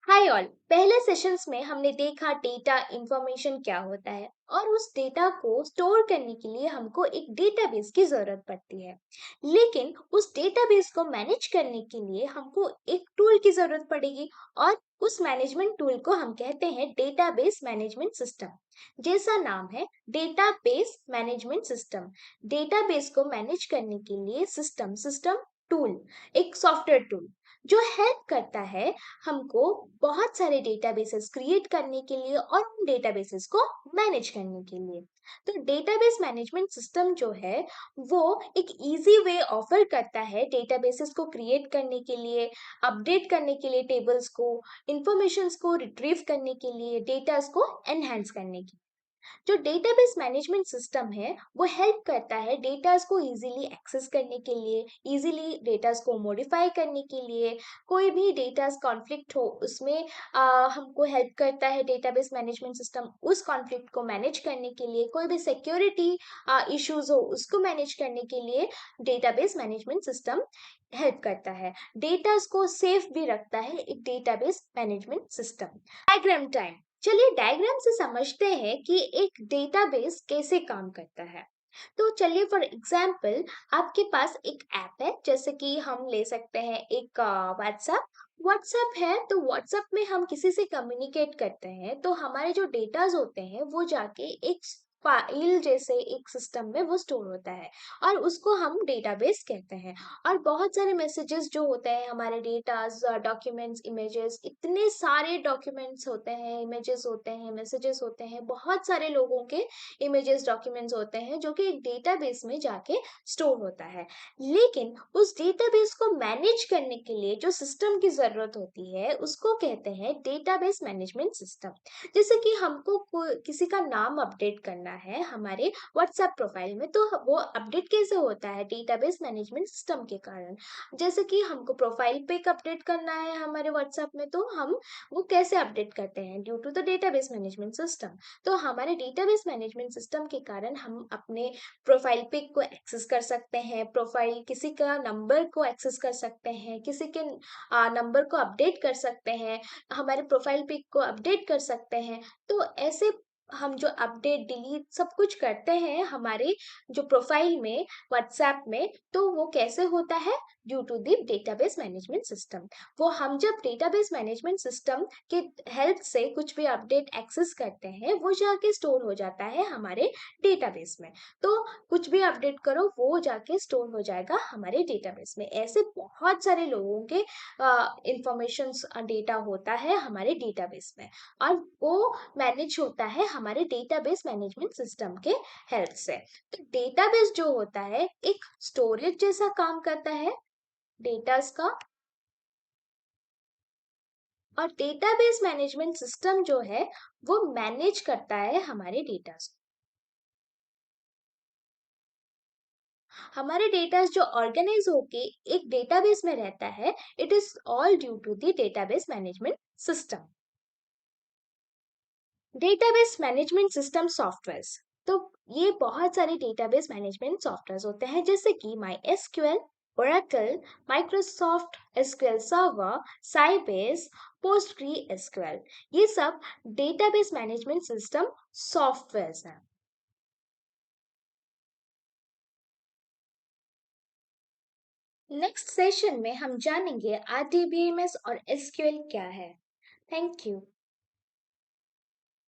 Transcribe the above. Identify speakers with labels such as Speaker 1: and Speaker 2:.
Speaker 1: Hi all. पहले sessions में हमने देखा डेटा इंफॉर्मेशन क्या होता है और उस डेटा को स्टोर करने के लिए हमको एक डेटाबेस की जरूरत पड़ती है। लेकिन उस डेटाबेस को मैनेज करने के लिए हमको एक टूल की जरूरत पड़ेगी और उस मैनेजमेंट टूल को हम कहते हैं डेटाबेस मैनेजमेंट सिस्टम। जैसा नाम है, डेटाबेस मैनेजमेंट सिस्टम। डेटाबेस को मैनेज करने के लिए सिस्टम सिस्टम टूल, एक सॉफ्टवेयर टूल जो हेल्प करता है हमको बहुत सारे डेटाबेसेस क्रिएट करने के लिए और उन डेटाबेसेस को मैनेज करने के लिए। तो डेटाबेस मैनेजमेंट सिस्टम जो है वो एक इजी वे ऑफर करता है डेटाबेसेस को क्रिएट करने के लिए, अपडेट करने के लिए, टेबल्स को, इंफॉर्मेशंस को रिट्रीव करने के लिए, डेटास को एनहांस करने के लिए। जो डेटाबेस मैनेजमेंट सिस्टम है वो हेल्प करता है डेटास को इजीली एक्सेस करने के लिए, इजीली डेटास को मॉडिफाई करने के लिए। कोई भी डेटास कॉन्फ्लिक्ट हो उसमें हमको हेल्प करता है डेटाबेस मैनेजमेंट सिस्टम उस कॉन्फ्लिक्ट को मैनेज करने के लिए। कोई भी सिक्योरिटी इश्यूज हो उसको मैनेज करने के लिए डेटाबेस मैनेजमेंट सिस्टम हेल्प करता है। डेटास को सेफ भी रखता है एक database management system. Diagram time. चलिए डायग्राम से समझते हैं कि एक डेटाबेस कैसे काम करता है। तो चलिए फॉर एग्जांपल आपके पास एक ऐप है, जैसे कि हम ले सकते हैं एक व्हाट्सएप। व्हाट्सएप है तो व्हाट्सएप में हम किसी से कम्युनिकेट करते हैं तो हमारे जो डेटाज होते हैं वो जाके एक फाइल जैसे एक सिस्टम में वो स्टोर होता है और उसको हम डेटाबेस कहते हैं। और बहुत सारे मैसेजेस जो होते हैं, हमारे डेटास, डॉक्यूमेंट्स, इमेजेस, इतने सारे डॉक्यूमेंट्स होते हैं, इमेजेस होते हैं, मैसेजेस होते हैं, बहुत सारे लोगों के इमेजेस, डॉक्यूमेंट्स होते हैं जो कि एक डेटाबेस में जाके स्टोर होता है। लेकिन उस डेटाबेस को मैनेज करने के लिए जो सिस्टम की जरूरत होती है उसको कहते हैं डेटाबेस मैनेजमेंट सिस्टम। जैसे कि हमको किसी का नाम अपडेट करना है हमारे व्हाट्सएप प्रोफाइल में, तो वो अपडेट कैसे होता है? डेटाबेस मैनेजमेंट सिस्टम के कारण। जैसे कि हमको प्रोफाइल पिक अपडेट करना है हमारे व्हाट्सएप में, तो हम वो कैसे अपडेट करते हैं? Due to the database management system. तो हमारे डेटाबेस मैनेजमेंट सिस्टम के कारण हम अपने प्रोफाइल पिक को एक्सेस कर सकते हैं, प्रोफाइल किसी का नंबर को एक्सेस कर सकते हैं, किसी के नंबर को अपडेट कर सकते हैं, हमारे प्रोफाइल पिक को अपडेट कर सकते हैं। तो ऐसे हम जो अपडेट डिलीट सब कुछ करते हैं हमारे जो प्रोफाइल में, व्हाट्सएप में, तो वो कैसे होता है? Due to the database management system. वो हम जब डेटाबेस मैनेजमेंट सिस्टम के हेल्प से कुछ भी अपडेट एक्सेस करते हैं वो जाके स्टोर हो जाता है हमारे डेटाबेस में। तो कुछ भी अपडेट करो वो जाके स्टोर हो जाएगा हमारे डेटाबेस में। ऐसे बहुत सारे लोगों के इंफॉर्मेशन डेटा होता है हमारे डेटाबेस में और वो मैनेज होता है हमारे डेटाबेस मैनेजमेंट सिस्टम के हेल्प से। तो डेटाबेस जो होता है एक स्टोरेज जैसा काम करता है डेटास का। और डेटाबेस मैनेजमेंट सिस्टम जो है वो मैनेज करता है हमारे डेटास। हमारे डेटा जो ऑर्गेनाइज होके एक डेटाबेस में रहता है, it is all due to the database management system. Database management system softwares. तो ये बहुत सारे डेटाबेस मैनेजमेंट सॉफ्टवेयर्स होते हैं, जैसे कि my SQL, Oracle, Microsoft SQL server, Sybase, Postgre SQL. ये सब डेटाबेस मैनेजमेंट सिस्टम सॉफ्टवेयर्स हैं। नेक्स्ट सेशन में हम जानेंगे आरडीबीएमएस और एसक्यूएल क्या है। Thank you.